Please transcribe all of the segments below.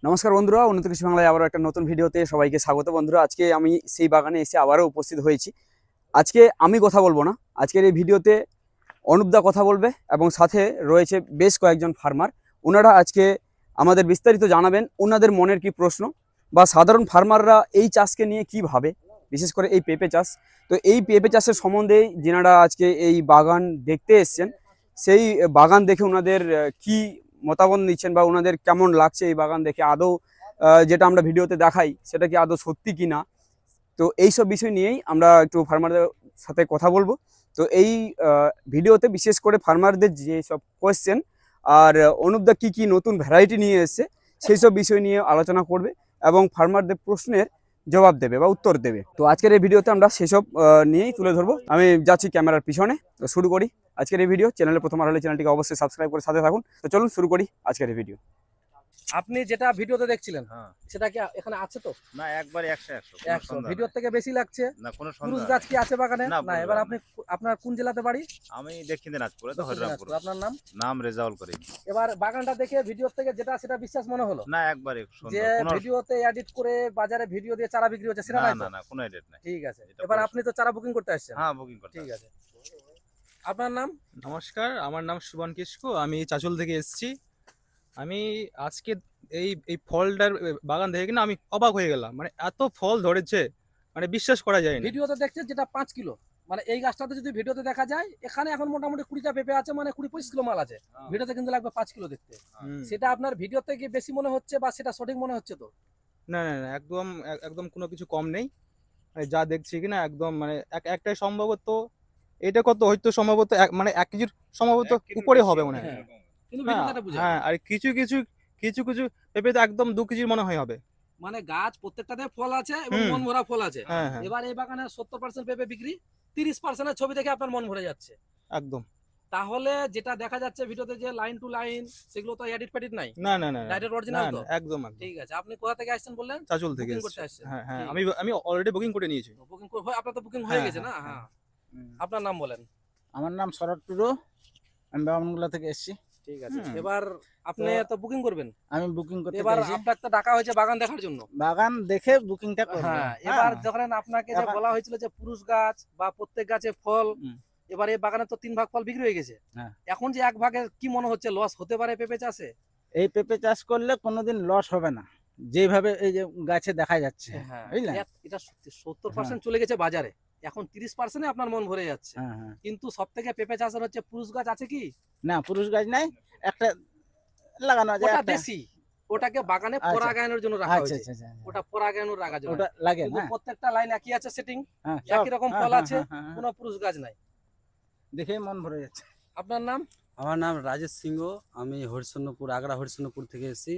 নমস্কার বন্ধুরা, উন্নত কৃষি বাংলায় আবারও একটা নতুন ভিডিওতে সবাইকে স্বাগত। বন্ধুরা, আজকে আমি সেই বাগানে এসে আবারও উপস্থিত হয়েছি। আজকে আমি কথা বলবো না, আজকের এই ভিডিওতে অনুপদা কথা বলবে এবং সাথে রয়েছে বেশ কয়েকজন ফার্মার। ওনারা আজকে আমাদের বিস্তারিত জানাবেন ওনাদের মনের কি প্রশ্ন বা সাধারণ ফার্মাররা এই চাষকে নিয়ে কি ভাবে, বিশেষ করে এই পেঁপে চাষ। তো এই পেঁপে চাষের সম্বন্ধেই যেনারা আজকে এই বাগান দেখতে এসছেন, সেই বাগান দেখে ওনাদের কি মতামত নিচ্ছেন বা ওনাদের কেমন লাগছে এই বাগান দেখে, আদৌ যেটা আমরা ভিডিওতে দেখাই সেটা কি আদৌ সত্যি কি না। তো এইসব বিষয় নিয়েই আমরা একটু ফার্মারদের সাথে কথা বলবো। তো এই ভিডিওতে বিশেষ করে ফার্মারদের যেসব কোয়েশ্চেন আর অনুপদা কি নতুন ভ্যারাইটি নিয়ে এসছে সেই সব বিষয় নিয়ে আলোচনা করবে এবং ফার্মারদের প্রশ্নের জবাব দেবে বা উত্তর দেবে। তো আজকের এই ভিডিওতে আমরা সেসব নিয়েই তুলে ধরবো। আমি যাচ্ছি ক্যামেরার পিছনে, তো শুরু করি আজকের এই ভিডিও। চ্যানেলে প্রথমবার হলে চ্যানেলটিকে অবশ্যই সাবস্ক্রাইব করে সাথে থাকুন। তো চলুন শুরু করি আজকের এই ভিডিও। আপনি যেটা ভিডিওতে দেখছিলেন সেটা কি এখানে আছে? তো না, একবারে 100 ভিডিওর থেকে বেশি লাগছে না, কোনো পুরুষ সন্দেহ গাছ কি আছে বাগানে? না, না। এবার আপনি আপনার কোন জেলাতে বাড়ি? আমি দক্ষিণ দিনাজপুরে, তো হরিরামপুর। আপনার নাম? নাম রেজাউল করিম। এবার বাগানটা দেখে ভিডিওর থেকে যেটা সেটা বিশ্বাস মনে হলো না, একবারে যে ভিডিওতে এডিট করে বাজারে ভিডিও দিয়ে চারা বিক্রি হচ্ছে সেটা না, নাই? না, কোনো এডিট নাই। ঠিক আছে, এবার আপনি তো চারা বুকিং করতে আসছেন। হ্যাঁ, বুকিং করতে। ঠিক আছে, আপনার নাম? নমস্কার, আমার নাম সুবন কিস্কু, আমি চাচল থেকে এসেছি। আমি আজকে এই ফলটার বাগান দেখে কিনা আমি অবাক হয়ে গেলাম। মানে এত ফল ধরেছে, মানে বিশ্বাস করা যায় না। ভিডিওতে দেখছে যেটা 5 কিলো, মানে এই গাছটাতে যদি ভিডিওতে দেখা যায় এখানে এখন মোটামুটি 20টা পেঁপে আছে, মানে 20-25 কিলো মাল আছে। ভিডিওতে কিন্তু লাগবে 5 কিলো দেখতে। সেটা আপনার ভিডিওতে কি বেশি মনে হচ্ছে বা সেটা সঠিক মনে হচ্ছে? তো না না না, একদম কোনো কিছু কম নেই। মানে যা দেখছি কিনা একদম মানে একটাই সম্ভবত, এটা কত হয়তো সম্ভবত মানে 1 কেজির সম্ভবত উপরে হবে মনে হয়। কিন্তু ভিডিওতে বুঝা হ্যাঁ, আর কিছু কিছু পেঁপে তো একদম 2 কেজির মনে হয় হবে। মানে গাছ প্রত্যেকটাতে ফল আছে এবং মন ভরা ফল আছে। হ্যাঁ। এবার এই বাগানে 70% পেঁপে বিক্রি, 30% এর ছবি দেখে আপনার মন ভরে যাচ্ছে একদম। তাহলে যেটা দেখা যাচ্ছে ভিডিওতে যে লাইন টু লাইন, সেগুলো তো এডিট পেডিট নাই? না না না, ডাইরেক্ট অরিজিনাল তো? একদম। ঠিক আছে, আপনি কোথা থেকে আসছেন বললেন? চাচল থেকে বুকিং করতে আসছেন? হ্যাঁ হ্যাঁ, আমি অলরেডি বুকিং করে নিয়েছি। বুকিং আপনার তো বুকিং হয়ে গেছে না? হ্যাঁ। আপনার নাম বলেন? আমার নাম শরৎ টুডু, আমি বামনগোলা থেকে এসেছি। ঠিক আছে, এবার আপনি তো বুকিং করবেন? আমি বুকিং করতে এবার পেরেছি, আপনাকে তো ডাকা হয়েছে বাগান দেখার জন্য। বাগান দেখে বুকিংটা করব। হ্যাঁ, এবার যখন আপনাকে যে বলা হয়েছিল যে পুরুষ গাছ বা প্রত্যেক গাছে ফল, এবার এই বাগানে তো 3 ভাগ ফল বিক্রি হয়ে গেছে। এখন যে 1 ভাগে কি মনে হচ্ছে লস হতে পারে পেঁপে চাষে? এই পেঁপে চাষ করলে কোনোদিন লস হবে না, যেভাবে এই যে গাছে দেখা যাচ্ছে। বুঝলেন, এটা 70% চলে গেছে বাজারে, এখন 30% আপনার মন ভরে যাচ্ছে। কিন্তু সবথেকে পেঁপে চাষের হচ্ছে পুরুষ গাছ আছে কি? না, পুরুষ গাছ নাই, একটা লাগানো আছে, ওটা দেশি, ওটাকে বাগানে পরাগায়নের জন্য রাখা হয়েছে। ওটা পরাগায়নের রাখা যায়, ওটা লাগে না। প্রত্যেকটা লাইন একই আছে, সেটিং একই রকম ফল আছে, কোনো পুরুষ গাছ নাই, দেখে মন ভরে যাচ্ছে। আপনার নাম? আমার নাম রাজেশ সিংহ, আমি হরিশ্চন্দ্রপুর, আগ্রা হরিশ্চন্দ্রপুর থেকে এসেছি,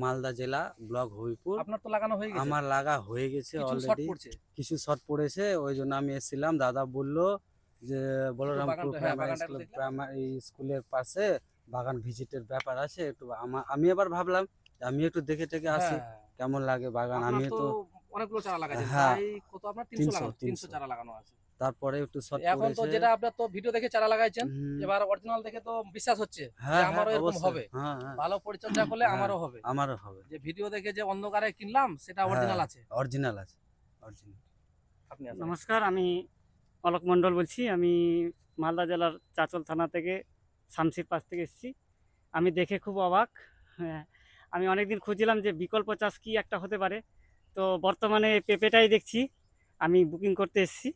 মালদা জেলা, ব্লক হবিপুর। আপনার তো লাগানো হয়ে গেছে? আমার লাগা হয়ে গেছে অলরেডি, কিছু শর্ট পড়েছে, ওই জন্য আমি এসেছিলাম। দাদা বললো যে বলরামপুর প্রাইমারি স্কুলের পাশে বাগান ভিজিটের ব্যাপার আছে, একটু আমি এবার ভাবলাম আমি একটু দেখে টেকে আসি কেমন লাগে বাগান। আমি তো অনেকগুলো চারা লাগাইছেন, কত আপনার? 300 চারা লাগানো আছে। তারপরে একটু শর্ট এখন তো যেটা আপনার তো ভিডিও দেখে চারা লাগাইছেন, এবার অরিজিনাল দেখে তো বিশ্বাস হচ্ছে যে আমারও এরকম হবে, ভালো পরিচর্যা করলে আমারও হবে। যে ভিডিও দেখে যে অন্ধকারে কিনলাম সেটা অরিজিনাল আছে। অরিজিনাল আছে, অরিজিনাল। আপনি? নমস্কার, আমি অলোক মণ্ডল বলছি। আমি মালদা জেলার চাচল থানা থেকে শামসির পাশ থেকে এসেছি। আমি দেখে খুব অবাক। হ্যাঁ, আমি অনেকদিন খুঁজছিলাম যে বিকল্প চাষ কি একটা হতে পারে, তো বর্তমানে পেঁপেটাই দেখছি, আমি বুকিং করতে এসেছি।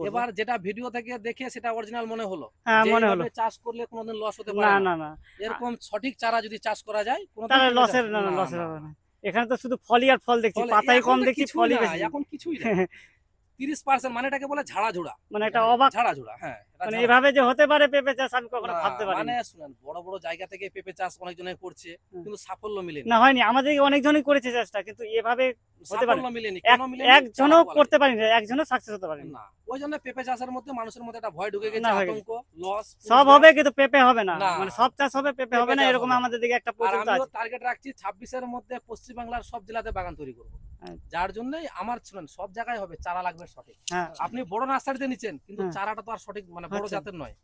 এবার যেটা ভিডিও থেকে দেখে সেটা অরিজিনাল মনে হলো? হ্যাঁ, মনে হলো। চাষ করলে কোনোদিন লস হতে পারে না না, এরকম সঠিক চারা যদি চাষ করা যায় তাহলে লসের হবে না। এখানে তো শুধু ফলই আর ফল দেখছি, পাতাই কম দেখছি, ফলই বেশি। এখন কিছুই না। 30% মানে এটাকে বলে ঝাড়াঝুড়া, মানে এটা অবাক ঝাড়াঝুড়া। হ্যাঁ, মানে এভাবে যে হতে পারে পেঁপে চাষ আমি কখনো ভাবতে পারিনি। মানে শুনেন, বড় বড় জায়গা থেকে পেঁপে চাষ অনেকজনে করছে কিন্তু সাফল্য মিলেনি। না, হয়নি, আমাদের অনেকজনই করেছে চেষ্টা, কিন্তু এভাবে হতে পারে মিলেনি। একজনও করতে পারেনি, একজনও সাকসেস হতে পারেনি না। ওই জন্য পেঁপে চাষের মধ্যে মানুষের মধ্যে একটা ভয় ঢুকে গেছে, আতঙ্ক, লস। সব হবে কিন্তু পেঁপে হবে না, মানে সব চাষ হবে পেঁপে হবে না, এরকম আমাদের দিকে একটা প্রচেষ্টা আছে। আমিও টার্গেট রাখছি 26 এর মধ্যে পশ্চিমবাংলার সব জেলাতে বাগান তৈরি করব, যার জন্যই আমার শুনেন সব জায়গায় হবে, চারা লাগবে সঠিক। আপনি বড় নার্সারিতে নিচ্ছেন কিন্তু চারাটা তো আর সঠিক মানে বড় জাতের নয়,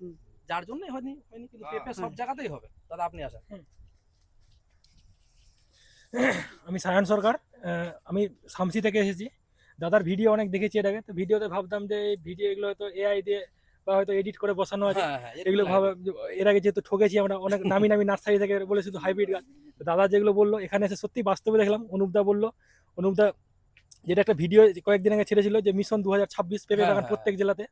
যার জন্যই হয়নি। কিন্তু পেঁপে সব জায়গাতেই হবে। দাদা আপনি আসেন। আমি সায়ন সরকার, আমি শামসি থেকে এসেছি। দাদার ভিডিও অনেক দেখেছি এর আগে, তো ভিডিওতে ভাবতাম যে এই ভিডিও এগুলো হয়তো এআই দিয়ে বা হয়তো এডিট করে বসানো আছে। এগুলো ভাবে এর আগে যেহেতু ঠকেছি আমরা অনেক নামি নামি নার্সারি থেকে বলে শুধু হাইব্রিড গাছ, তো দাদা যেগুলো বললো এখানে এসে সত্যি বাস্তবে দেখলাম। অনুপদা বললো, অনুপদা যেটা একটা ভিডিও কয়েকদিন আগে ছেড়েছিল যে মিশন 2026 পেঁপে বাগান প্রত্যেক জেলাতে,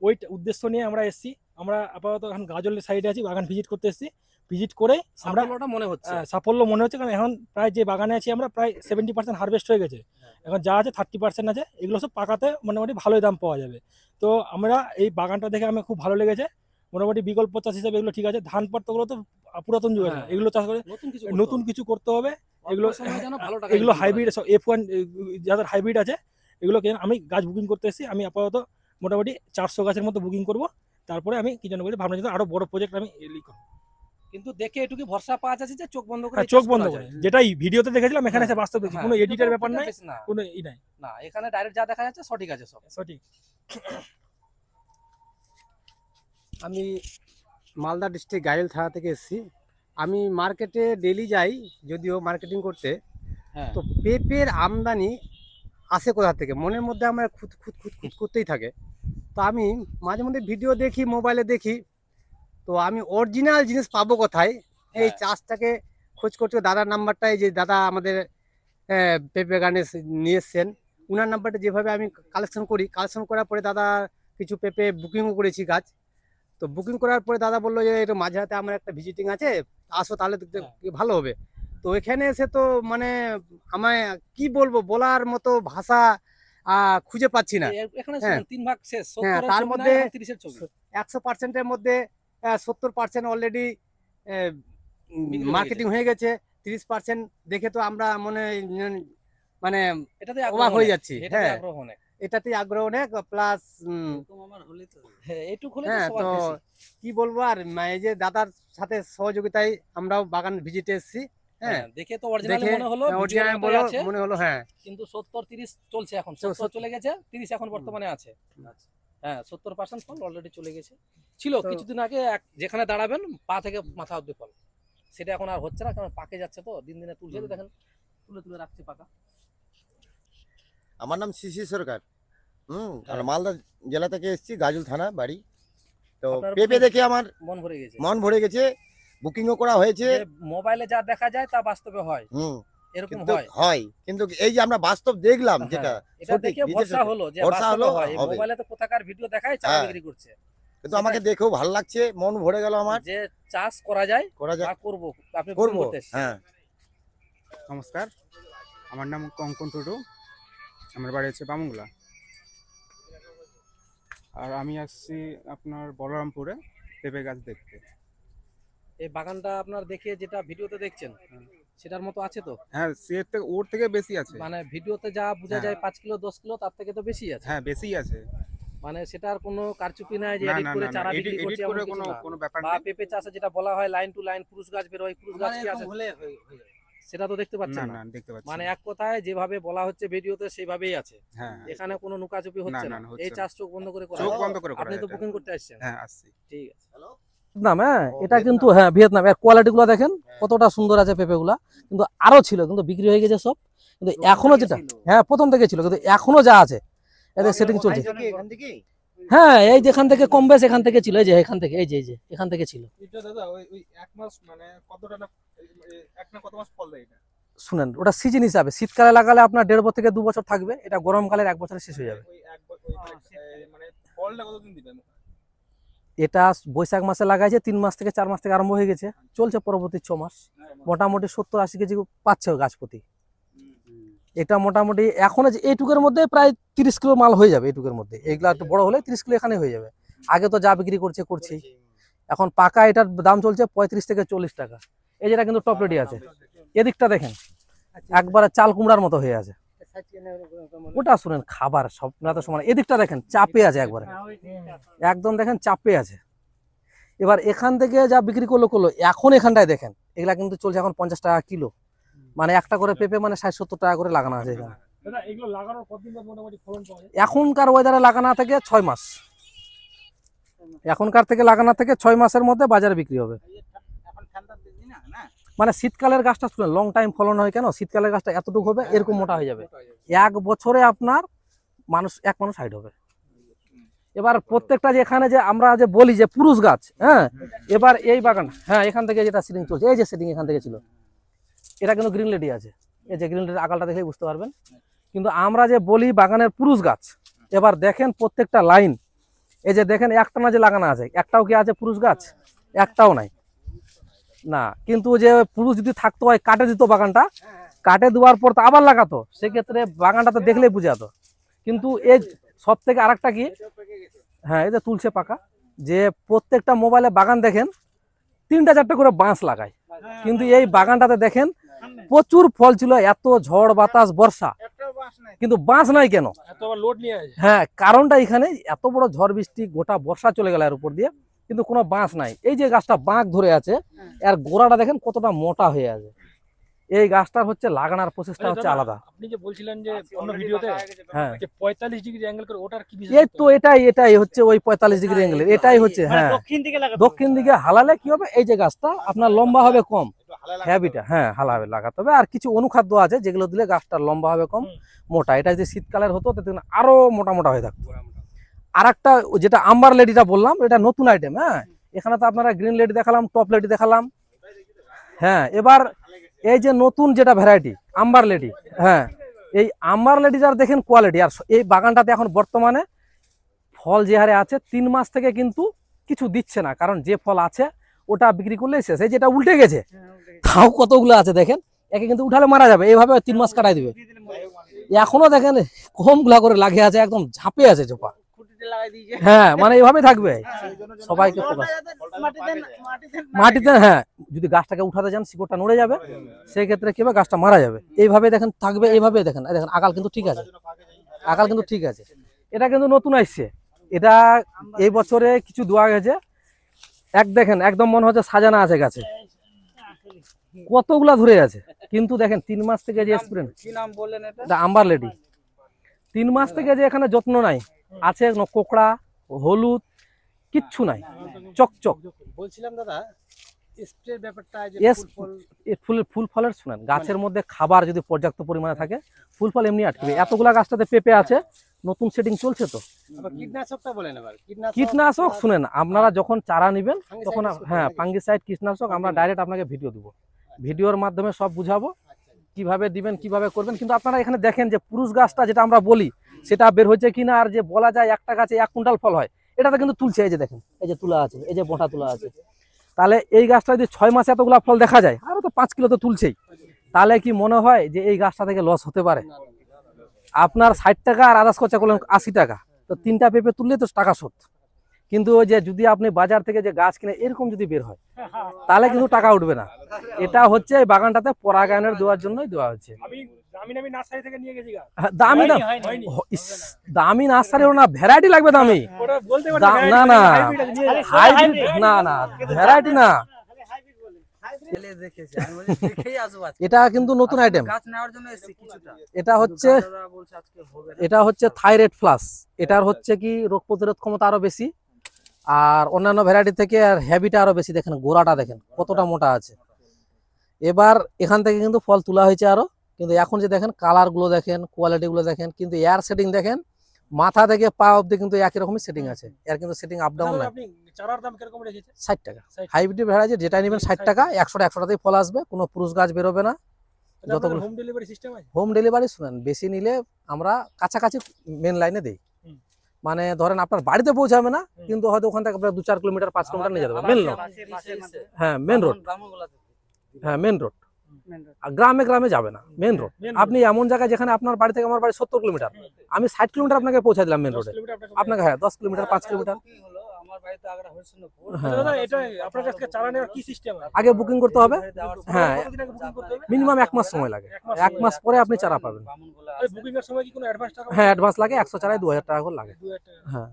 ওই উদ্দেশ্য নিয়ে আমরা এসেছি। আমরা আপাতত এখন গাজলের সাইডে আছি, বাগান ভিজিট করতে এসেছি। ভিজিট করে আমরা মনে হচ্ছে সাফল্য মনে হচ্ছে, কারণ এখন প্রায় যে বাগানে আছি আমরা প্রায় 70% হারভেস্ট হয়ে গেছে। এখন যা আছে 30% আছে, এগুলো সব পাকাতে মোটামুটি ভালোই দাম পাওয়া যাবে। তো আমরা এই বাগানটা দেখে আমার খুব ভালো লেগেছে। মোটামুটি বিকল্প চাষ হিসাবে এগুলো ঠিক আছে। ধান পাটগুলো তো পুরাতন যুগের, এগুলো চাষ করে নতুন কিছু করতে হবে। এগুলো হাইব্রিড F1 যাদের হাইব্রিড আছে এগুলো আমি গাছ বুকিং করতে এসেছি। আমি আপাতত মোটামুটি 400 গাছের মতো বুকিং করব, তারপরে আমি কি জন্য বলি ভাবনা আরো বড় প্রজেক্ট আমি করব। কিন্তু দেখে এটুকু ভরসা পাওয়া যাচ্ছে যে চোখ বন্ধ করে, চোখ বন্ধ করে যেটাই ভিডিওতে দেখেছিলাম এখানে এসে বাস্তব দেখছি। কোনো এডিটের ব্যাপার নাই, কোনো ই নাই, না এখানে ডাইরেক্ট যা দেখা যাচ্ছে সঠিক আছে, সব সঠিক। আমি মালদা ডিস্ট্রিক্ট গাইল থানা থেকে এসেছি। আমি মার্কেটে ডেলি যাই যদিও মার্কেটিং করতে, তো পেঁপের আমদানি আসে কোথা থেকে মনের মধ্যে আমার খুঁত খুঁত খুঁত খুঁত করতেই থাকে। তো আমি মাঝে মধ্যে ভিডিও দেখি, মোবাইলে দেখি, তো আমি অরিজিনাল জিনিস পাবো কোথায় এই চাষটাকে খোঁজ করতে দাদার নাম্বারটাই, যে দাদা আমাদের পেঁপে গানে নিয়ে এসছেন, উনার নাম্বারটা যেভাবে আমি কালেকশন করার পরে দাদা কিছু পেঁপে বুকিংও করেছি গাছ। তো বুকিং করার পরে দাদা বললো যে এটা মাঝরাতে আমার একটা ভিজিটিং আছে, আসো তাহলে দেখতে ভালো হবে। তো এখানে এসে তো মানে আমায় কি বলবো, বলার মতো ভাষা খুঁজে পাচ্ছি না। হ্যাঁ, তার মধ্যে 100%-এর মধ্যে 70% অলরেডি মার্কেটিং হয়ে গেছে। 30% দেখে তো আমরা মানে অবাক হয়ে যাচ্ছি। হ্যাঁ, এটাতেই আগ্রহ অনেক, প্লাস তো কি বলবো আর, এই যে দাদার সাথে সহযোগিতায় আমরাও বাগান ভিজিটে এসেছি। হ্যাঁ, দেখে তো অরিজিনাল মনে হলো, মনে হলো। হ্যাঁ, কিন্তু 70-30 চলছে, এখন 70 চলে গেছে, 30 এখন বর্তমানে আছে। হ্যাঁ, 70% ফল অলরেডি চলে গেছে। ছিল কিছুদিন আগে যেখানে দাঁড়াবেন পা থেকে মাথা অব্দি ফল, সেটা এখন আর হচ্ছে না, কারণ পাকে যাচ্ছে তো দিন দিনে। তুলছে তো দেখেন, তুলে রাখছে পাকা। আমার নাম শিশি সরকার, মালদা জেলা থেকে এসেছি, গাজল থানা বাড়ি। তো পেঁপে দেখে আমার মন ভরে গেছে, বুকিংও করা হয়েছে। মোবাইলে যা দেখা যায় তা বাস্তবে হয়, এরকম হয়। কিন্তু এই যে আমরা বাস্তব দেখলাম, যেটা এটা দেখে ভরসা হলো যে বাস্তবে হয়। মোবাইলে তো কোথাকার ভিডিও দেখায়, চারা বিক্রি করছে, কিন্তু আমাকে দেখেও ভালো লাগছে, মন ভরে গেল আমার যে চাষ করা যায় করব। আপনি করব। হ্যাঁ, নমস্কার, আমার নাম কঙ্কন টুডু, আমার বাড়ি হচ্ছে বামুংলা, আর আমি আসছি আপনার বলরামপুরে পেঁপে গাছ দেখতে। এই বাগানটা আপনার দেখে যেটা ভিডিওতে দেখছেন সেটার মতো আছে তো? হ্যাঁ, ওর থেকে বেশি আছে। মানে ভিডিওতে যা বোঝা যায় 5 কিলো 10 কিলো, তার থেকে তো বেশি আছে। হ্যাঁ, বেশি আছে। মানে সেটার কোনো কারচুপি নাই যে এডিট করে চারা বিক্রি করছে, কোনো ব্যাপার না। না। পেঁপে চাষে যেটা বলা হয় লাইন টু লাইন পুরুষ গাছ বের হয়, পুরুষ গাছ কি আছে সেটা তো দেখতে পাচ্ছেন না। মানে এক কথায় যেভাবে বলা হচ্ছে ভিডিওতে সেইভাবেই আছে। এখানে কোনো নুকাচুপি হচ্ছে না। এই চাষ চোখ বন্ধ করে করা। আপনি তো বুকিং করতে আসছেন? হ্যাঁ, আসছি। ঠিক আছে। ভিয়েতনাম, এটা কিন্তু ভিয়েতনাম। এর কোয়ালিটি গুলো দেখেন কতটা সুন্দর আছে পেঁপে গুলা। কিন্তু আরো ছিল, কিন্তু বিক্রি হয়ে গেছে সব। কিন্তু এখনো যেটা প্রথম থেকে ছিল, কিন্তু এখনো যা আছে এদের সেটিং চলছে। হ্যাঁ, এই যেখান থেকে কম বেশ এখান থেকে ছিল, এই যে এখান থেকে, এই যে এখান থেকে ছিল। এটা দাদা ওই 1 মাস মানে কতটা না, কত মাস ফল দেয় এটা? শুনেন, ওটা সিজন হিসাবে। শীতকালে লাগালে আপনার 1.5 থেকে 2 বছর থাকবে, এটা গরমকালের 1 বছরে শেষ হয়ে যাবে। মানে ফলটা কতদিন দিবে? এটা বৈশাখ মাসে লাগাইছে, 3 মাস থেকে 4 মাস থেকে আরম্ভ হয়ে গেছে, চলছে পরবর্তী 6 মাস। মোটামুটি 70-80 কেজি পাচ্ছে গাছ প্রতি। এটা মোটামুটি এখন এইটুকের মধ্যে প্রায় 30 কিলো মাল হয়ে যাবে। এইটুকের মধ্যে এগুলা একটু বড় হলে 30 কিলো এখানে হয়ে যাবে। আগে তো যা বিক্রি করছি। এখন পাকা এটার দাম চলছে 35 থেকে 40 টাকা। এই যেটা কিন্তু টপ রেডি আছে। এদিকটা দেখেন একবারে চাল কুমড়ার মতো হয়ে আছে। ওটা শুনেন খাবার সব তো সমান। এদিকটা দেখেন চাপে আছে, একবারে একদম দেখেন চাপে আছে। এবার এখান থেকে যা বিক্রি করলো এখন এখানটায় দেখেন এগুলা কিন্তু চলছে এখন 50 টাকা কিলো। মানে একটা করে পেঁপে মানে 60-70 টাকা করে লাগানো আছে এখানে। এখনকার ওয়েদারে লাগানো থেকে 6 মাস, এখনকার থেকে লাগানো থেকে 6 মাসের মধ্যে বাজারে বিক্রি হবে। মানে শীতকালের গাছটা শুনেন লং টাইম ফলন হয় কেন, শীতকালের গাছটা এতটুকু হবে এরকম মোটা হয়ে যাবে, 1 বছরে আপনার এক মানুষ হাইট হবে। এবার প্রত্যেকটা যে এখানে যে আমরা যে বলি যে পুরুষ গাছ, হ্যাঁ, এবার এই বাগান, হ্যাঁ, এখান থেকে যেটা সেটিং চলছে, এই যে সেটিং এখান থেকে ছিল, এটা কিন্তু গ্রিন লেডি আছে, এই যে গ্রিন লেডির আকালটা দেখেই বুঝতে পারবেন। কিন্তু আমরা যে বলি বাগানের পুরুষ গাছ, এবার দেখেন প্রত্যেকটা লাইন, এই যে দেখেন একটানা যে লাগানো আছে, একটাও কি আছে পুরুষ গাছ? একটাও নাই না। কিন্তু যে পুরুষ যদি থাকতো হয় কাটে দিত বাগানটা, কাটে দেওয়ার পর তো আবার লাগাতো, সেক্ষেত্রে বাগানটা তো দেখলেই বুঝে যেত। কিন্তু এই সব থেকে আরেকটা কি, হ্যাঁ, এই যে তুলছে পাকা, যে প্রত্যেকটা মোবাইলে বাগান দেখেন 3টা 4টা করে বাঁশ লাগায়, কিন্তু এই বাগানটাতে দেখেন প্রচুর ফল ছিল, এত ঝড় বাতাস বর্ষা, কিন্তু বাঁশ নাই কেন? হ্যাঁ, কারণটা এখানে এত বড় ঝড় বৃষ্টি গোটা বর্ষা চলে গেল এর উপর দিয়ে, কিন্তু কোনো বাঁশ নাই। এই যে গাছটা বাঁক ধরে আছে, এর গোড়াটা দেখেন কতটা মোটা হয়ে আছে। এই গাছটার হচ্ছে লাগানোর প্রসেসটা হচ্ছে আলাদা। আপনি যে বলছিলেন যে অন্য ভিডিওতে, হ্যাঁ, যে 45 ডিগ্রি অ্যাঙ্গেল করে, ওটার কি বিষয়? এই তো এটাই হচ্ছে ওই 45 ডিগ্রি অ্যাঙ্গেল, এটাই হচ্ছে, হ্যাঁ, দক্ষিণ দিকে হালালে কি হবে, এই যে গাছটা আপনার লম্বা হবে কম, হ্যাবিটা, হ্যাঁ, হালাবে লাগাতে হবে। আর কিছু অনুখাদ্য আছে যেগুলো দিলে গাছটা লম্বা হবে কম, মোটা। এটা যদি শীতকালের হতো তাতে আরো মোটা মোটা হয়ে থাকতো। আর একটা যেটা আম্বার লেডিটা বললাম, এটা নতুন আইটেম। হ্যাঁ, এখানে তো আপনারা গ্রিন লেডি দেখালাম, টপ লেডি দেখালাম, হ্যাঁ, এবার এই যে নতুন যেটা ভ্যারাইটি আম্বার লেডি, হ্যাঁ, এই আম্বার লেডিটার দেখেন কোয়ালিটি। আর এই বাগানটাতে এখন বর্তমানে ফল যে হারে আছে 3 মাস থেকে কিন্তু কিছু দিচ্ছে না, কারণ যে ফল আছে ওটা বিক্রি করলে শেষ। এই যেটা উল্টে গেছে, তাও কতগুলো আছে দেখেন, একে কিন্তু উঠালে মারা যাবে, এইভাবে 3 মাস কাটাই দিবে। এখনো দেখেন কমগুলা করে লাগিয়ে আছে, একদম ঝাঁপে আছে চোপা, হ্যাঁ, মানে এইভাবে থাকবে। সবাইকে মাটিতে, হ্যাঁ, যদি গাছটাকে উঠাতে যান শিকড়টা নড়ে যাবে, সেই ক্ষেত্রে কি হবে, গাছটা মারা যাবে। এইভাবে দেখেন থাকবে, এইভাবে দেখেন, দেখেন আকাল কিন্তু ঠিক আছে, আকাল কিন্তু ঠিক আছে। এটা কিন্তু নতুন আসছে, এটা এই বছরে কিছু দেওয়া গেছে। দেখেন একদম মনে হচ্ছে সাজানো আছে গাছে, কতগুলা ধরে আছে। কিন্তু দেখেন 3 মাস থেকে যে স্প্রেন, কি নাম বললেন এটা আম্বার লেডি, 3 মাস থেকে যে এখানে যত্ন নাই, আছে কোকড়া হলুদ কিচ্ছু নাই, চকচক। বলছিলাম দাদা, স্প্রের ব্যাপারটা যে ফুল ফলের শুনেন, গাছের মধ্যে খাবার যদি পর্যাপ্ত পরিমাণে থাকে, ফুল ফল এমনি আটকে। এতগুলা গাছটাতে পেঁপে আছে, নতুন সেটিং চলছে তো। কীটনাশকটা বলেন এবার। কীটনাশক শুনেন, আপনারা যখন চারা নেবেন তখন, হ্যাঁ, ফাঙ্গিসাইড কীটনাশক আমরা ডাইরেক্ট আপনাকে ভিডিও দিব, ভিডিওর মাধ্যমে সব বুঝাবো কিভাবে দিবেন, কিভাবে করবেন। কিন্তু আপনারা এখানে দেখেন যে পুরুষ গাছটা যেটা আমরা বলি সেটা বের হচ্ছে কিনা, আর যে বলা যায় একটা গাছে 1 কুইন্টাল ফল হয়, এটাতে কিন্তু তুলছে। এই যে দেখেন, এই যে তুলা আছে, এই যে বোঁটা তুলা আছে। তাহলে এই গাছটা যদি 6 মাসে এতগুলা ফল দেখা যায়, আরো তো 5 কিলো তো তুলছেই, তাহলে কি মনে হয় যে এই গাছটা থেকে লস হতে পারে? আপনার 60 টাকা আর আদার্স খরচা করলেন 80 টাকা, তো 3টা পেঁপে তুললে তো টাকা শোধ। কিন্তু ওই যে যদি আপনি বাজার থেকে যে গাছ কিনে এরকম যদি বের হয়, তাহলে কিন্তু টাকা উঠবে না। এটা হচ্ছে এই বাগানটাতে পরাগায়নের দেওয়ার জন্যই দেওয়া হচ্ছে। দামি নার্সারি না, ভ্যারাইটি লাগবে দামি, না না না না, ভ্যারাইটি না। এটা কিন্তু নতুন আইটেম, এটা হচ্ছে থাইরয়েড প্লাস। এটার হচ্ছে কি রোগ প্রতিরোধ ক্ষমতা আরো বেশি, আর অন্যান্য ভ্যারাইটি থেকে আর হ্যাবিটা আরো বেশি। দেখেন গোড়াটা দেখেন কতটা মোটা আছে। এবার এখান থেকে কিন্তু ফল তোলা হয়েছে আরো, কিন্তু এখন যে দেখেন কালার গুলো দেখেন, কোয়ালিটি গুলো দেখেন, কিন্তু এয়ার সেটিং দেখেন মাথা থেকে পা অব্দি কিন্তু একই রকমই সেটিং আছে, এর কিন্তু সেটিং আপ ডাউন নাই। 60 টাকা হাইব্রিড ভ্যারাইটি যেটা নেবেন 60 টাকা, 100 টাকাতেই ফল আসবে, কোনো পুরুষ গাছ বেরোবে না। যতগুলো হোম ডেলিভারি শুনেন, বেশি নিলে আমরা কাছাকাছি মেন লাইনে দেই, মানে ধরেন আপনার বাড়িতে পৌঁছাবে না, কিন্তু হয়তো ওখান থেকে আপনার 2-4 কিলোমিটার 5 কিলোমিটার নিয়ে যাবে মেন রোড, হ্যাঁ মেন রোড, হ্যাঁ মেন রোড, গ্রামে গ্রামে যাবে না, মেন রোড। আপনি এমন জায়গায় যেখানে আপনার বাড়ি থেকে আমার বাড়ি 70 কিলোমিটার, আমি 60 কিলোমিটার আপনাকে পৌঁছে দিলাম মেন রোডে, আপনাকে, হ্যাঁ 10 কিলোমিটার 5 কিলোমিটার। আগে বুকিং করতে হবে, হ্যাঁ মিনিমাম 1 মাস সময় লাগে, 1 মাস পরে আপনি চারা পাবেন। হ্যাঁ অ্যাডভান্স লাগে, 100 চারায় 2000 টাকা করে লাগে। হ্যাঁ,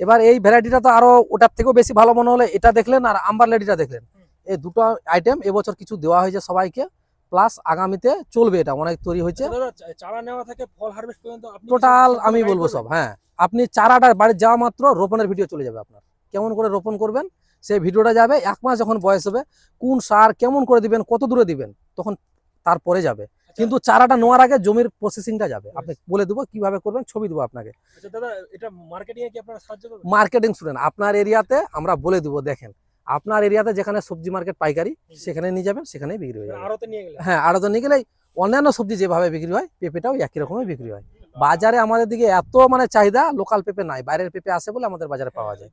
এবার এই ভ্যারাইটিটা তো আরো ওটার থেকেও বেশি ভালো মনে হলে এটা দেখলেন, আর আম্বার লেডিটা দেখলেন, এই দুটো আইটেম এবছর কিছু দেওয়া হয়েছে সবাইকে, প্লাস আগামীতে চলবে, এটা অনেক তৈরি হয়েছে। টোটাল আমি বলবো সব, হ্যাঁ আপনি চারাটা বাড়ি যাওয়া মাত্র রোপণের ভিডিও চলে যাবে আপনার, কেমন করে রোপণ করবেন সেই ভিডিওটা যাবে 1 মাস যখন বয়স হবে, কোন সার কেমন করে দিবেন, কত দূরে দিবেন, তখন তারপরে যাবে। কিন্তু চারাটা নেওয়ার আগে জমির প্রসেসিংটা যাবে, আপনি বলে দেবো কিভাবে করবেন, ছবি দেবো আপনাকে। আচ্ছা দাদা, এটা মার্কেটিং এ কি আপনারা সাহায্য করবেন? মার্কেটিং শুনেন, আপনার এরিয়াতে আমরা বলে দেবো, দেখেন আপনার এরিয়াতে যেখানে সবজি মার্কেট পাইকারি সেখানে নিয়ে যাবেন, সেখানেই বিক্রি হয়ে যাবে। আড়তে নিয়ে গেলে? হ্যাঁ, আড়তে নিয়ে গেলেই অন্যান্য সবজি যেভাবে বিক্রি হয় পেঁপেটাও একই রকমই বিক্রি হয়। বাজারে আমাদের দিকে এত মানে চাহিদা, লোকাল পেঁপে নাই, বাইরের পেঁপে আসে বলে আমাদের বাজারে পাওয়া যায়।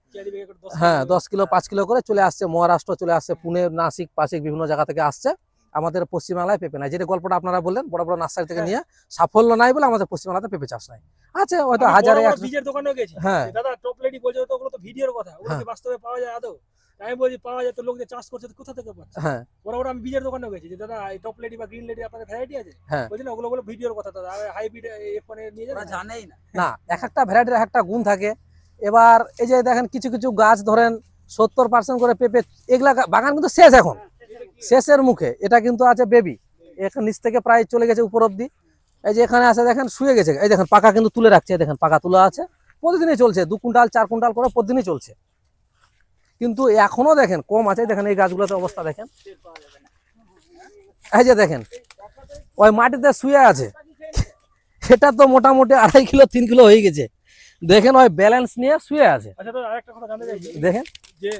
হ্যাঁ, 10 কিলো 5 কিলো করে চলে আসছে, মহারাষ্ট্র চলে আসছে, পুনে, নাসিক, পাশিক বিভিন্ন জায়গা থেকে আসছে। আমাদের পশ্চিমবাংলায় পেঁপে নাই, যেটা গল্পটা আপনারা বললেন, বড় বড় নার্সারি থেকে নিয়ে সাফল্য নাই বলে আমাদের পশ্চিমবাংলাতে পেঁপে চাষ নাই। আছে হয়তো হাজারে বীজের দোকানেও গেছি, হ্যাঁ দাদা টপ লেডি বলছে তো ওগুলো তো ভিডিওর কথা, ওগুলো কি বাস্তবে পাওয়া যায় আদৌ? আমি বলছি পাওয়া যায়, তো লোক যে চাষ করছে কোথা থেকে পাচ্ছে? হ্যাঁ, ওরা আমি বীজের দোকানেও গেছি যে দাদা এই টপ লেডি বা গ্রিন লেডি আপনাদের ভ্যারাইটি আছে? হ্যাঁ, বলছি না ওগুলো বলে ভিডিওর কথা দাদা, হাইব্রিড এফ1 নিয়ে যান, জানেই না। না, এক একটা ভ্যারাইটির একটা গুণ থাকে। এবার এই যে দেখেন কিছু কিছু গাছ ধরেন 70% করে পেঁপে, এগুলা বাগান কিন্তু শেষ, এখন শেষের মুখে। এটা কিন্তু আছে বেবি, এখানে নিচ থেকে প্রায় চলে গেছে উপর অব্দি। এই যে এখানে আছে দেখেন শুয়ে গেছে, এই দেখেন পাকা কিন্তু তুলে রাখছে, দেখেন পাকা তোলা আছে, প্রতিদিনই চলছে, 2 কুইন্টাল 4 কুইন্টাল করে প্রতিদিনই চলছে। কিন্তু এখনো দেখেন কম আছে, দেখেন এই গাছগুলোতে অবস্থা দেখেন, এই যে দেখেন ওই মাটিতে শুয়ে আছে, এটা তো মোটামুটি 2.5 কিলো 3 কিলো হয়ে গেছে, দেখেন ওই ব্যালেন্স নিয়ে শুয়ে আছে। আচ্ছা দাদা আরেকটা কথা জানতে চাইছি, দেখেন যে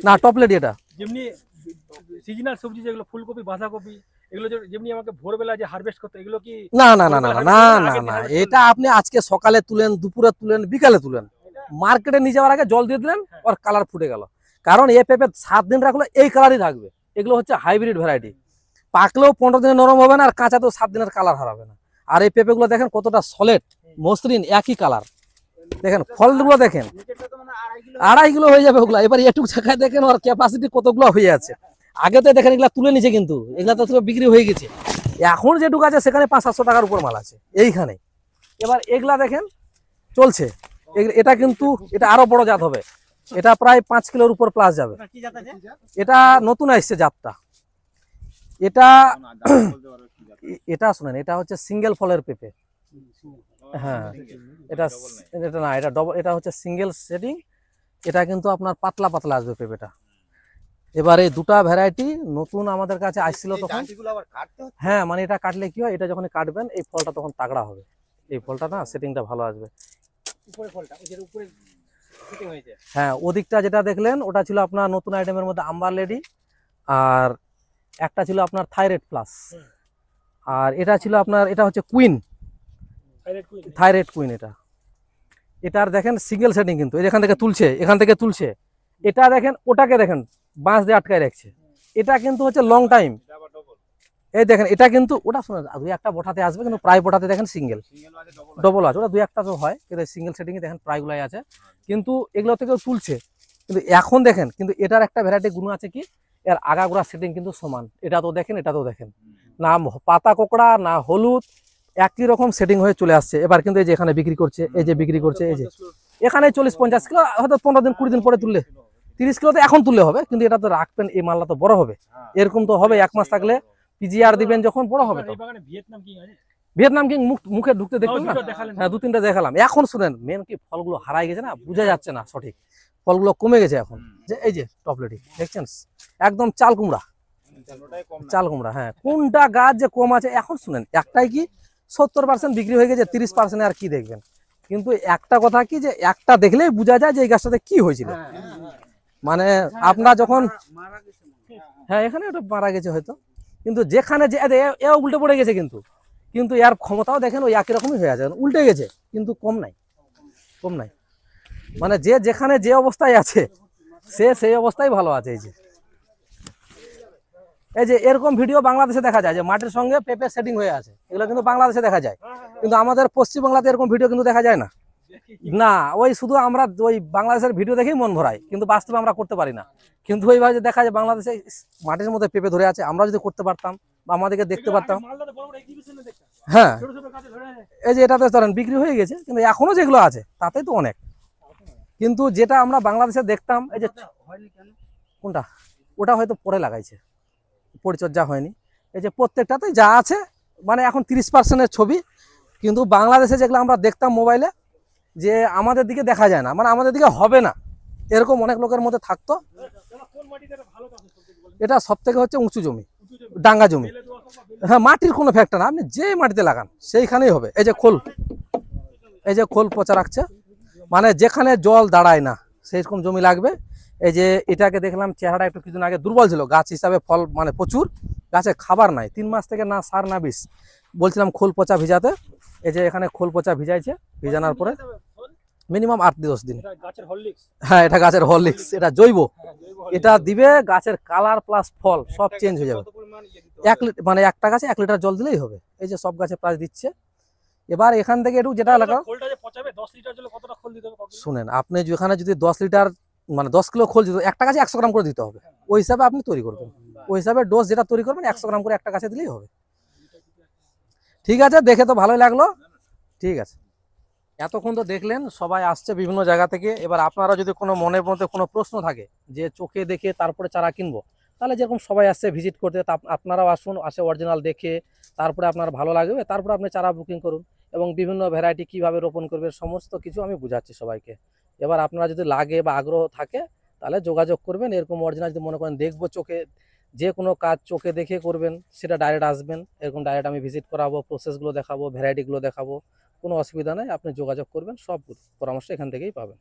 না টপলেট এটা যেমনি সিজনাল সবজি যেগুলো ফুলকপি, বাঁধাকপি, এগুলো যেমনি আমাকে ভোরবেলা যে হারভেস্ট করতে, এগুলো কি না না না না না না না, এটা আপনি আজকে সকালে তুলেন, দুপুরে তুলেন, বিকালে তুলেন, মার্কেটে নিয়ে যাওয়ার আগে জল দিয়ে দিলেন, ওর কালার ফুটে গেল। কারণ এই পেঁপে 7 দিন রাখলে এই কালারই থাকবে। এগুলো হচ্ছে হাইব্রিড ভ্যারাইটি, পাকলেও 15 দিনে নরম হবে না, আর কাঁচাতেও 7 দিনের কালার হারাবে না। আর এই পেঁপেগুলো দেখেন কতটা সলিড, মসৃণ, একই কালার। দেখেন ফলগুলো দেখেন 2.5 কিলো হয়ে যাবে ওগুলা। এবার এটুক জায়গায় দেখেন ওর ক্যাপাসিটি কতগুলো হয়ে আছে। আগেতে দেখেন এগুলা তুলে নিছে, কিন্তু এগুলা তো বিক্রি হয়ে গেছে। এখন যেটুকু আছে সেখানে 500-700 টাকার উপর মাল আছে এইখানে। এবার এগুলা দেখেন চলছে, এটা কিন্তু এটা আরো বড় জাত হবে, এটা প্রায় 5 কিলোর উপর প্লাস যাবে। এটা নতুন আসছে জাতটা, এটা এটা শুনেন, এটা হচ্ছে সিঙ্গেল ফলের পেঁপে। হ্যাঁ, এটা না, এটা ডবল, এটা হচ্ছে সিঙ্গেল সেটিং। এটা কিন্তু আপনার পাতলা পাতলা আসবে পেঁপেটা। এবারে দুটা ভ্যারাইটি নতুন আমাদের কাছে আসছিল তখন। হ্যাঁ, মানে এটা কাটলে কি হয়, এটা যখন কাটবেন এই ফলটা তখন তাগড়া হবে, এই ফলটা না সেটিংটা ভালো আসবে। হ্যাঁ, ওদিকটা যেটা দেখলেন ওটা ছিল আপনার নতুন আইটেমের মধ্যে আম্বার লেডি, আর একটা ছিল আপনার থাইরয়েড প্লাস, আর এটা ছিল আপনার, এটা হচ্ছে কুইন, থাইরয়েড কুইন। এটার দেখেন সিঙ্গেল সেটিং, কিন্তু এখান থেকে তুলছে, এখান থেকে তুলছে। এটা দেখেন, ওটাকে দেখেন বাঁশ দিয়ে আটকায় রাখছে। এটা কিন্তু হচ্ছে লং টাইম। এই দেখেন এটা কিন্তু, ওটা শোনা 2-1টা বটাতে আসবে, কিন্তু প্রায় বটাতে দেখেন সিঙ্গেল, ডবল আছে, ওটা 2-1টা তো হয়, কিন্তু সিঙ্গেল সেটিং এ দেখেন প্রায়গুলাই আছে, কিন্তু এগুলো থেকেও তুলছে। কিন্তু এখন দেখেন, কিন্তু এটার একটা ভ্যারাইটি গুণ আছে কি, এর আগাগোড়া সেটিং কিন্তু সমান। এটা তো দেখেন, এটা তো দেখেন, না পাতা কোকড়া না হলুদ, একই রকম সেটিং হয়ে চলে আসছে। এবার কিন্তু এই যে এখানে বিক্রি করছে, এই যে বিক্রি করছে, এই যে এখানে 40-50 কিলো, হয়তো 15 দিন 20 দিন পরে তুললে 30 কিলো তো এখন তুললে হবে, কিন্তু এটা তো রাখবেন, এই মালটা তো বড় হবে, এরকম তো হবে 1 মাস থাকলে পিজিআর দিবেন যখন বড় হবে। তো ভিয়েতনাম কিং মুখে ঢুকতে দেখবেন না? হ্যাঁ, 2-3টা দেখালাম। এখন শুনেন, মেন কি ফলগুলো হারাই গেছে না, বোঝা যাচ্ছে না সঠিক, ফলগুলো কমে গেছে এখন। যে এই যে টপলেটি দেখছেন, একদম চাল কুমড়া, চাল কুমড়া। হ্যাঁ, কোনটা গাছ যে কম আছে এখন শুনেন, একটাই কি 70% বিক্রি হয়ে গেছে, 30% আর কি দেখবেন। কিন্তু একটা কথা কি, যে একটা দেখলেই বোঝা যায় যে এই গাছটাতে কি হয়েছিল। মানে আপনারা যখন, হ্যাঁ এখানে ওটা মারা গেছে হয়তো, কিন্তু যেখানে যে এ উল্টে পড়ে গেছে, কিন্তু কিন্তু এর ক্ষমতাও দেখেন ওই একই রকমই হয়ে আছে, উল্টে গেছে কিন্তু কম নাই, কম নাই। মানে যে যেখানে যে অবস্থায় আছে সে সেই অবস্থায় ভালো আছে। এই যে এরকম ভিডিও বাংলাদেশে দেখা যায়, যে মাটির সঙ্গে পেঁপে সেটিং হয়ে আছে, এগুলো কিন্তু বাংলাদেশে দেখা যায়, কিন্তু আমাদের পশ্চিমবাংলাতে এরকম ভিডিও কিন্তু দেখা যায় না। না, ওই শুধু আমরা ওই বাংলাদেশের ভিডিও দেখেই মন ভরাই, কিন্তু বাস্তবে আমরা করতে পারি না। কিন্তু ওইভাবে যে দেখা যায় বাংলাদেশে মাটির মধ্যে পেঁপে ধরে আছে, আমরা যদি করতে পারতাম বা আমাদেরকে দেখতে পারতাম। হ্যাঁ, এই যে এটাতে ধরেন বিক্রি হয়ে গেছে, কিন্তু এখনো যেগুলো আছে তাতেই তো অনেক। কিন্তু যেটা আমরা বাংলাদেশে দেখতাম, এই যে কোনটা, ওটা হয়তো পরে লাগাইছে, পরিচর্যা হয়নি। এই যে প্রত্যেকটাতে যা আছে, মানে এখন 30%-এর ছবি, কিন্তু বাংলাদেশে যেগুলো আমরা দেখতাম মোবাইলে, যে আমাদের দিকে দেখা যায় না, মানে আমাদের দিকে হবে না, এরকম অনেক লোকের মধ্যে থাকতো। এটা সব থেকে হচ্ছে উঁচু জমি, ডাঙ্গা জমি। হ্যাঁ, মাটির কোনো ফ্যাক্টর না, আপনি যে মাটিতে লাগান সেইখানেই হবে। এই যে খোল পচা রাখছে, মানে যেখানে জল দাঁড়ায় না সেইরকম জমি লাগবে। এই যে এটাকে দেখলাম চেহারাটা একটু কিছুদিন আগে দুর্বল ছিল, গাছ হিসাবে ফল মানে প্রচুর, গাছে খাবার নাই, 3 মাস থেকে না সার না বিষ। বলছিলাম খোল পচা ভিজাতে, এই যে এখানে খোল পচা ভিজাইছে, ভিজানোর পরে মিনিমাম 8-10 দিন। হ্যাঁ, এটা গাছের হরলিক্স, এটা জৈব। এটা দিবে, গাছের কালার প্লাস ফল সব চেঞ্জ হয়ে যাবে। মানে একটা গাছে 1 লিটার জল দিলেই হবে। এই যে সব গাছে প্রায় দিচ্ছে। এবার এখান থেকে একটু যেটা লাগাও, শুনেন, আপনি যেখানে যদি 10 লিটার মানে 10 কিলো খোল দিতে, একটা গাছে 100 গ্রাম করে দিতে হবে। ওই হিসাবে আপনি তৈরি করবেন, ওই হিসাবে ডোজ যেটা তৈরি করবেন 100 গ্রাম করে একটা গাছে দিলেই হবে। ঠিক আছে, দেখে তো ভালোই লাগলো। ঠিক আছে, এতক্ষণ তো দেখলেন সবাই আসছে বিভিন্ন জায়গা থেকে। এবার আপনারা যদি কোনো মনের মধ্যে কোনো প্রশ্ন থাকে যে চোখে দেখে তারপরে চারা কিনবো, তাহলে যেরকম সবাই আসছে ভিজিট করতে, আপনারাও আসুন, আসে অরিজিনাল দেখে তারপরে আপনার ভালো লাগবে, তারপরে আপনি চারা বুকিং করুন। এবং বিভিন্ন ভ্যারাইটি কিভাবে রোপণ করবে সমস্ত কিছু আমি বুঝাচ্ছি সবাইকে। এবার আপনারা যদি লাগে বা আগ্রহ থাকে তাহলে যোগাযোগ করবেন। এরকম অরিজিনাল যদি মনে করেন দেখবো চোখে, যে কোনো কাজ চোখে দেখে করবেন, সেটা ডাইরেক্ট আসবেন। এরকম ডাইরেক্ট আমি ভিজিট করাবো, প্রসেসগুলো দেখাবো, ভ্যারাইটিগুলো দেখাবো, কোনো অসুবিধা নেই। আপনি যোগাযোগ করবেন, সব পরামর্শ এখান থেকেই পাবেন।